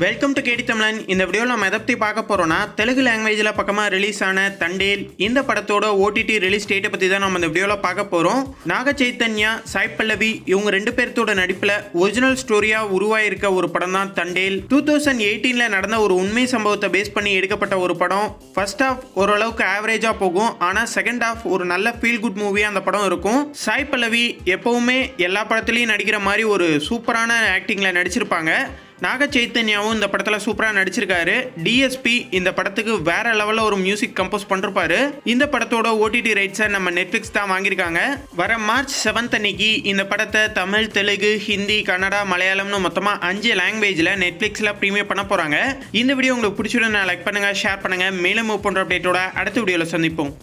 Welcome to கேடி தமிழன். இந்த வீடியோவில் நம்ம எதை பற்றி பார்க்க போகிறோம்னா, தெலுங்கு லாங்குவேஜில் பக்கமாக ரிலீஸ் ஆன தண்டேல் இந்த படத்தோட ஓடிடி ரிலீஸ் டேட்டை பற்றி தான் நம்ம இந்த வீடியோவில் பார்க்க போகிறோம். நாக சைத்தன்யா, சாய் பல்லவி இவங்க ரெண்டு பேர்த்தோட நடிப்பில் ஒரிஜினல் ஸ்டோரியாக உருவாயிருக்க ஒரு படம் தான் தண்டேல். 2018 நடந்த ஒரு உண்மை சம்பவத்தை பேஸ் பண்ணி எடுக்கப்பட்ட ஒரு படம். ஃபர்ஸ்ட் ஹாஃப் ஓரளவுக்கு ஆவரேஜாக போகும், ஆனால் செகண்ட் ஹாஃப் ஒரு நல்ல ஃபீல் குட் மூவியாக அந்த படம் இருக்கும். சாய் பல்லவி எப்பவுமே எல்லா படத்துலையும் நடிக்கிற மாதிரி ஒரு சூப்பரான ஆக்டிங்கில் நடிச்சிருப்பாங்க. நாக சைத்தன்யாவும் இந்த படத்தில் சூப்பராக நடிச்சிருக்காரு. டிஎஸ்பி இந்த படத்துக்கு வேற லெவலில் ஒரு மியூசிக் கம்போஸ் பண்ணிருப்பாரு. இந்த படத்தோட ஓடிடி ரைட்ஸை நம்ம நெட்ஃப்ளிக்ஸ் தான் வாங்கியிருக்காங்க. வர மார்ச் 7 அன்னைக்கு இந்த படத்தை தமிழ், தெலுங்கு, ஹிந்தி, கன்னடா, மலையாளம்னு மொத்தமாக 5 லாங்குவேஜில் நெட்ஃப்ளிக்ஸில் ப்ரீமியர் பண்ண போகிறாங்க. இந்த வீடியோ உங்களுக்கு பிடிச்சிருந்தா லைக் பண்ணுங்கள், ஷேர் பண்ணுங்கள். மேலும் மூவ் பண்ணுற அப்டேட்டோட அடுத்த வீடியோவில் சந்திப்போம்.